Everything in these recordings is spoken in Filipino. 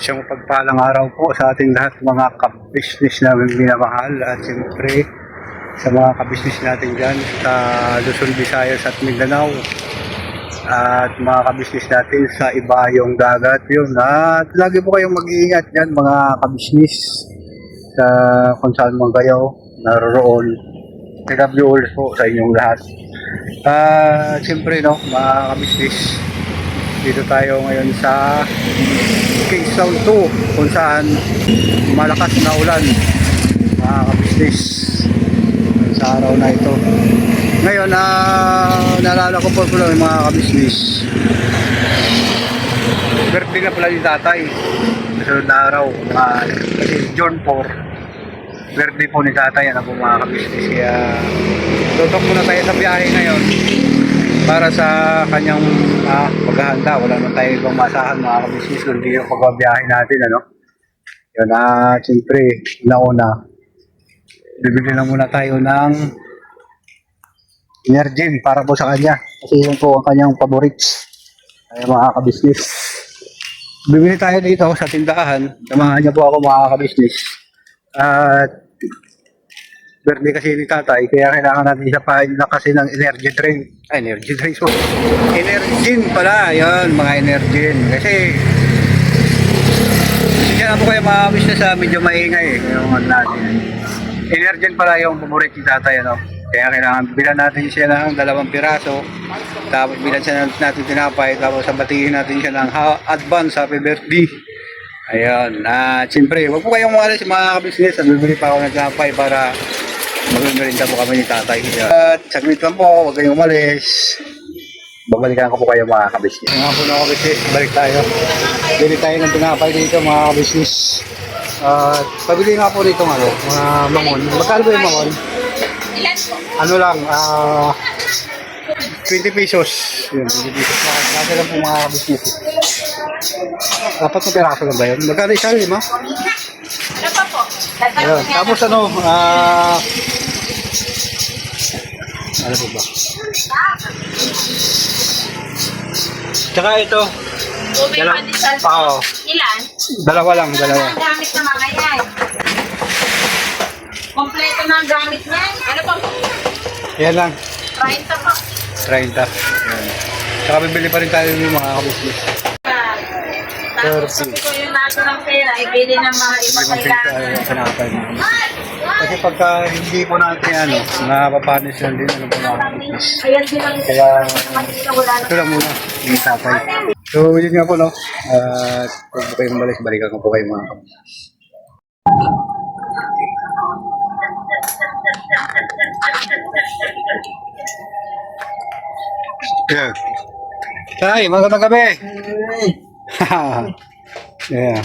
Isang mapagpalang araw po sa ating lahat mga ka-business namin minamahal at siyempre sa mga ka-business natin dyan sa Luzon, Visayas at Mindanao at mga ka-business natin sa ibayong dagat yun. At lagi po kayong mag-iingat dyan mga ka-business sa kung saan man kayo naroon. PWO po sa inyong lahat. Siyempre no, mga ka-business, dito tayo ngayon sa Quezon 2 kung saan malakas na ulan mga ka-business sa araw na ito. Ngayon naalala ko po pala mga ka-business, birthday na pala ni tatay sunod na araw kasi June 4 birthday po ni tatay. Ano po mga ka-business, kaya tutok muna tayo sa biyahe ngayon para sa kanyang paghahanda. Wala naman tayo ibang masahan mga ka-business kundi yung pagbabiyahe natin, ano. Yun, siyempre nauna bibili lang muna tayo ng Energin para po sa kanya kasi yun po ang kanyang favorites. Ay mga ka-business, bibili tayo dito sa tindahan. Samahan niyo po ako mga ka-business. At birthday kasi ni tatay, kaya kailangan natin siya pahin na kasi ng energy drink. Energy drink po. Energin pala, yun, mga Energin. Kasi siya na po kayo mga business sa medyo maingay yung natin. Energin pala yung paborito ni tatay, ano. Kaya kailangan bilan natin siya ng 2 piraso. Tapos bilan siya natin tinapay. Tapos sabatiin natin siya ng advance happy birthday. Ayun, siyempre, wag po kayong umalis mga business. Bibili pa ako ng tinapay para magmimerinda po kami ni tatay. At saglit lang po, wag kayong umalis. Babalikan ko po kayo mga kabisnes. Nga po na kabisnes, balik tayo. Bili tayo ng tinapay dito mga kabisnes. At pabili nga po dito mga mamon. Magkano ba yung mamon? Ilan po? Ano lang, 20 pesos. Yun, 20 pesos. Nasa lang po mga kabisnes. Dapat na piraso lang ba yun? Magkano isa, 5? Ano pa po? Ayun. Tapos ano po ba? Tsaka ito. Tubig pandesal po. Oo. Ilan? Dalawa lang. Ang gamit na mga yan. Kompleto na ang gamit niya. Ano pa po? Yan lang. 30 po. 30. Yan. Tsaka bibili pa rin tayo ng mga kabuslis. Tapos sabi ko yung nato ng pera, ibili ng mga ibang kailangan. Kasi pagka hindi po natin napapanis lang din po mga kabuslis. Ayan din ang Kaya wala ito lang muna yung tatay. So yun nga po no. Huwag po kayong balikan ko po kayo mga kabuslis. Yeah. Tay, magandang gabi. Yeah.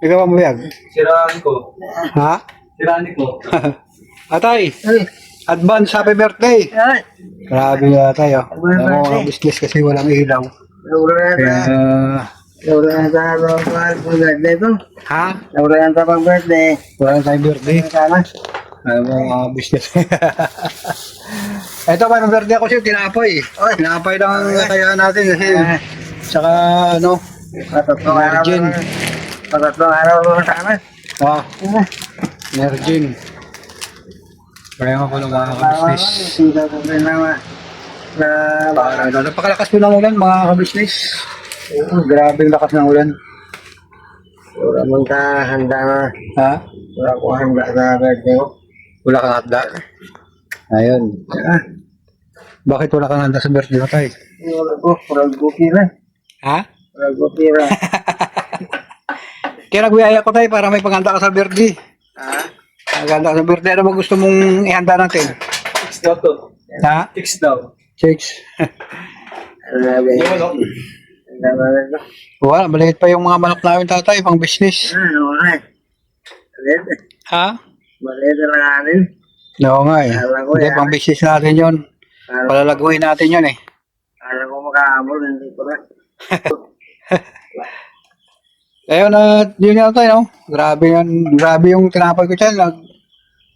Ikaw ang buyag? Siraan ko. Ha? Siraan ko. Atay, advance happy birthday. Grabe nga tayo. Mga business kasi walang ilaw. Kaya, ha? Wala tayong birthday. Mga business. Ito pa, ng birthday ako siya, tinapay. Tinapay lang ang kaya natin kasi. Tsaka, Energin. Patatlong araw mo sana. Energin. Kaya nga po ng mga ka-business. Napakalakas po ng ulan mga ka-business. Grabe yung lakas ng ulan. Wala mong handa na. Ha? Wala ko handa sa birthday ko. Wala kang handa? Ayun. Bakit wala kang handa sa birthday mo tayo? Wala ko. Wala ko pira. Ha? Wala ko pira. Kaya nagbiyaya ko tayo para may paghanda ka sa birthday. Paghanda ka sa birthday. Ano ba gusto mong ihanda natin? Fix daw to. Ha? Fix daw. Chicks. Yung Wala, maliit pa yung mga manok namin tatay, pang business. Wala. Maliit. Ha? Maliit na lang anin. Oo nga eh. Alam ko Hindi, yan. pang business natin yun. Palalaguin natin yun eh. Alam ko makaamol. Hindi ko na. Ayun, yun nga tayo, no? Grabe yan. Grabe yung tinapay ko dyan.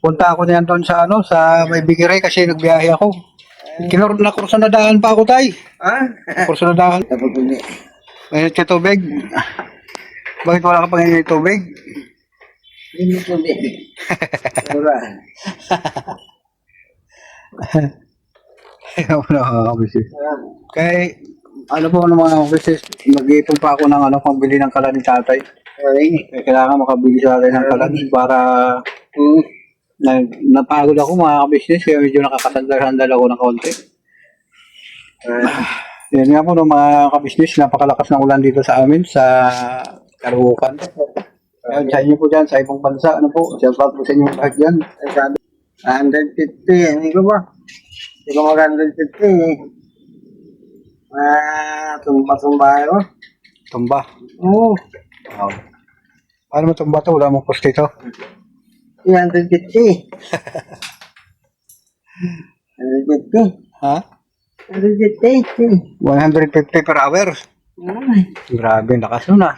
Punta ako niyan doon sa sa may Bigiray kasi nagbiyahe ako. Kursunadahan pa ako tay. Ha? Kursunadahan. Tapos hindi. Mainit ka tubig. Bakit wala ka pang ininom tubig? Hindi mo tubig. Wala. Ayaw ko nakakabisis. Kaya, ano po ng mga kabisis, mag-iipon pa ako ng pambili ng kalan ni tatay. Kaya kailangan makabili sa atin ng kalan para napagod ako mga kabisnes, kaya medyo nakakasandal-sandal ako ng konti. Yan nga po ng mga kabisnes, napakalakas ng ulan dito sa amin, sa Caloocan. Ayun, sa inyo po dyan, sa ibang bansa, ano po, shout out po sa inyo lahat dyan. Sabi, 150, hindi ko ba? Hindi ko mag-150 eh. Tumba-tumba ako. Tumba. Oo. Wow. Paano mo tumba to? Wala mong post dito. 150. 150. Ha? 150. 150 per hour. Ay. Grabe, lakas nun ah.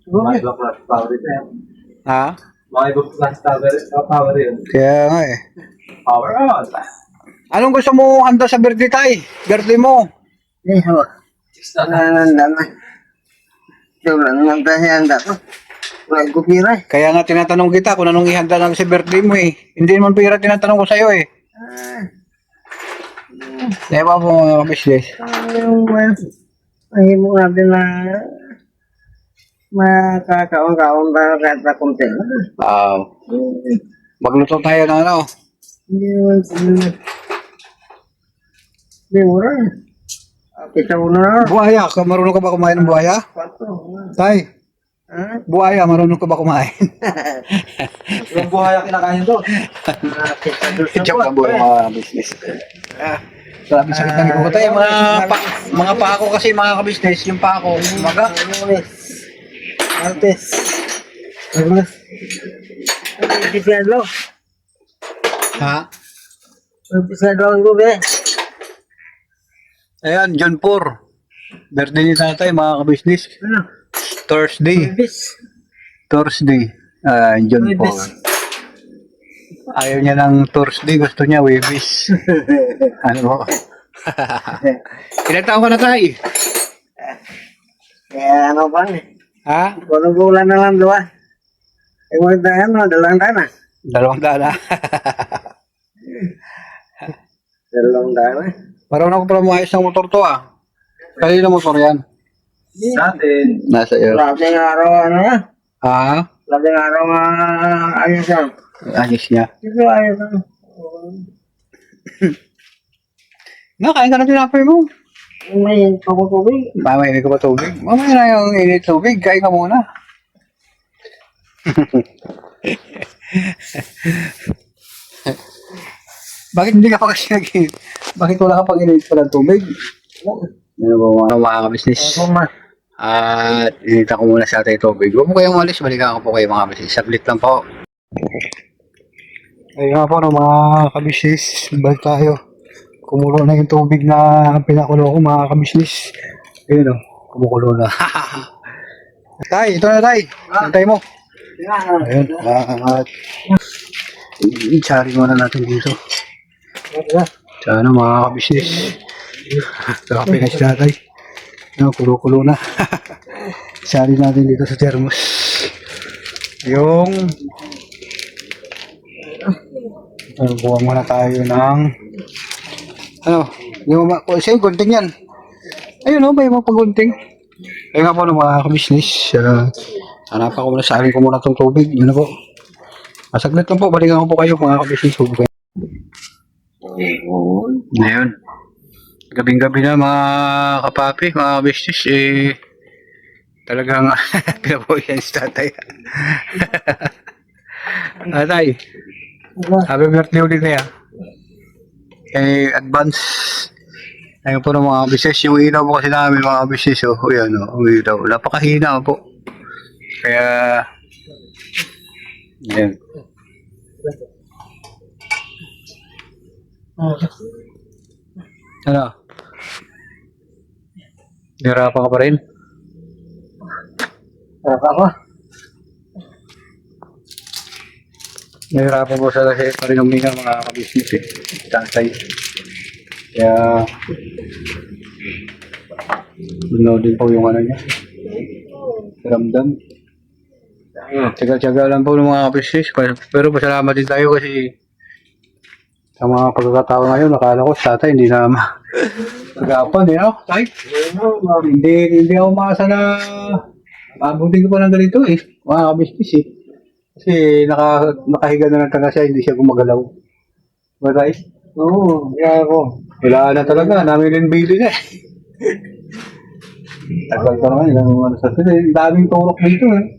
Mga iba class power ito yan. Ha? Mga iba class power yun. Kaya nga eh. Power on! Anong gusto mo handa sa birthday tay? Birthday mo? Eh, ho. Handa na. Ito lang naman tayo handa ko. Wala ko pira eh. Kaya nga tinatanong kita kung anong ihanda lang sa birthday mo eh. Hindi naman pira tinatanong ko sa'yo eh. Diba po mga kabisnes? Yung mahimo natin na makakaon-kaon para kahit na konti. Wow. Magluto tayo ng ano? Hindi naman hindi mo rin. Kita mo na. Buhaya. Marunong ka ba kumain ng buhaya? Tay, Ha? buhaya. Marunong ka ba kumain? Yung buhay ang kinakain to. Joke lang buhay mga kabisnes. Sabi sakit ng iko ko tayo. Mga pako kasi mga kabisnes. Yung pako. Maga. Antes. Agnes. Pisado. Ha? Pisado ang gobe. Ayan, John Pur. Birthday ni tatay, mga kabisnes. Ano? Thursday. Bis. Thursday. John Pur. Ayaw niya ng Thursday, gusto niya Webis. Ano mo? Ilan taon ka na tayo? Kaya ano pa eh. Ha? Kung bulan na lang dua. Eh, mo ito ano, dalawang dana. 2 daan. Dalawang dana. Marunong ako pala maayos ng motor to ah. Kanina motor yan? Sa atin. Nasa iyo. Labing araw ano yan. Ha? Labing araw ayos yan. Ayos niya. Ito ayos ano. Nakain ka na tinapay mo. May pagkutubig. Mamaya hindi ko ba tubig? Mamaya na yung init tubig. Kain ka muna. Bakit hindi ka pa kasi nag-init? Bakit wala ka pang init pa ng tubig? Ano ba mga kabisnes? At inita ko muna sa ating tubig. Huwag mo kayong umalis. Balikan ko po kayo mga kabisnes. Saglit lang po. Ayun nga po no, mga kabisnes. Balik tayo. Kumulo na yung tubig na pinakulo ko mga kabisnes. Ayun o. Kumukulo na. Tay, ito na tay. Antay mo. Ayun. At i-chari muna natin dito. Sana mga kabisnes. Kape na si tatay. Kulo-kulo na. Chari natin dito sa thermos. Yung buwan muna tayo ng ano, yung kasi gunting yan. Ayun o, may mga pagunting. Ayun nga po ng mga kabisnes. Hanapan ko muna, salin ko muna itong tubig. Yun na po. Masaglit lang po, balikan ko po kayo mga kabisnes. Ngayon, gabing-gabi na mga kapapi, mga kabisnes. Talagang pinabuhay yan si tatay. Tatay, happy birthday ulit na yan. Advance. Ayun po ng mga business. Yung ilaw po kasi namin mga business. Yan o. Ilaw. Napakahina po. Kaya yan. Ano? Nahirapan ka pa rin? Nahirapan po sa kasi pa rin uminga mga kabisnes eh. Tatay. Kaya din po yung ano niya. Ramdam. Tiga-tiyaga lang po ng mga business. Pero pasalamat din tayo kasi sa mga pagkakataon ngayon, nakala ko sa tatay, hindi na magapan eh, no? Tay? Hindi ako maasa na abutin ko pa ng ganito eh, mga business eh. Kasi nakahiga na lang talaga siya, hindi siya gumagalaw. Ba tay? Oo, kaya ako. Wala na talaga, namin din bili na eh. Tagal pa naman, ilang ano sa ito eh. Daming tulok dito eh.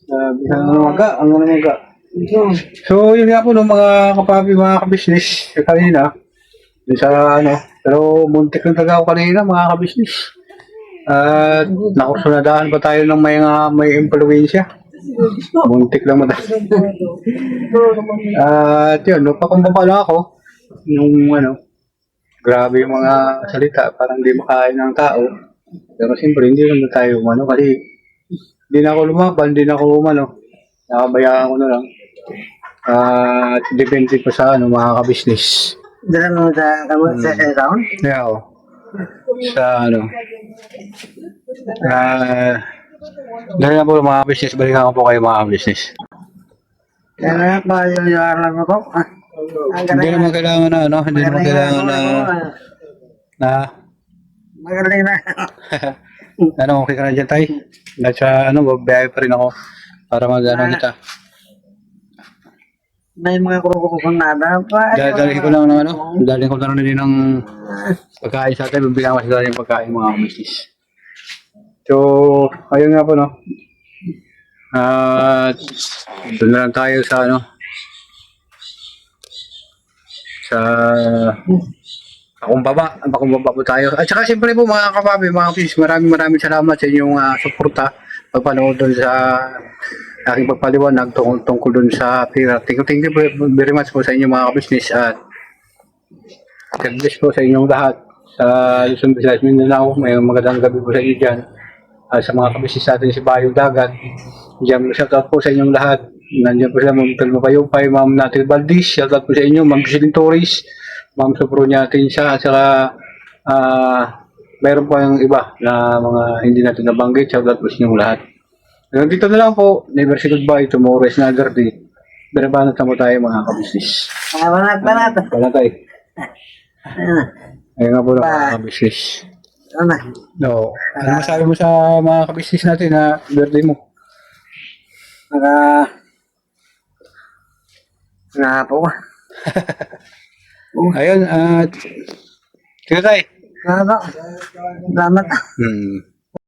Sabi ng mga ang mga. So, yun nga po no, mga kapapi, mga kabisnes, kanina, yun sa ano, pero muntik lang talaga ako kanina, mga kabisnes. At nakusunadaan pa tayo ng may impluensya. Muntik lang madali. At yun, napakumbaba lang ako, yung ano, grabe yung mga salita, parang di makain ng tao. Pero siyempre, hindi naman tayo umano, kasi hindi na ako lumaban, hindi na ako umano, nakabayaan ko na lang. At depende po sa ano, mga kabisnes. Dala mo sa round? Yeah, oh. Sa ano. Dahil na po mga business, balikan ko po kayo mga business. Kaya pa yung alam ko. Hindi naman kailangan na, ano, hindi naman kailangan na, Magaling na. ano, okay ka na dyan, tay? Dahil sa, ano, babiyahe pa rin ako para mag-ano kita. May mga kurukukong nada pa. Dahil ko lang ng ano, dahil ko lang din ng pagkain sa atin, bibilang mas dahil yung pagkain mga business. So, ayun nga po, no? At doon na lang tayo sa ano, sa pakumbaba po tayo. At saka siyempre po mga kapabi, mga kapis, maraming salamat sa inyong suporta pagpanood doon sa aking pagpaliwanag tungkol doon sa pira. Thank you very much po sa inyong mga business at God bless po sa inyong lahat sa Luzon, Visayas, Mindanao. May magandang gabi po sa inyo dyan. Sa mga kabisnes natin si Bayong Dagat. Diyan, shoutout po sa inyong lahat. Nandiyan po sila, Ma'am Telma Payupay, Ma'am Natil Valdez, shoutout po sa inyo, Ma'am Giseline Torres, Ma'am Sopronia Tinsa, at saka mayroon pa yung iba na mga hindi natin nabanggit, shoutout po sa inyong lahat. Hanggang dito na lang po, never say goodbye, tomorrow is another day. Binabanat na po tayo mga kabisnes. Banat. Wala tayo. Ayun nga po lang mga kabisnes. Ano? No. Ano masabi mo sa mga kabisnes natin na birthday mo? Nga po. Ayun, at sige tayo. Salamat. Hmm.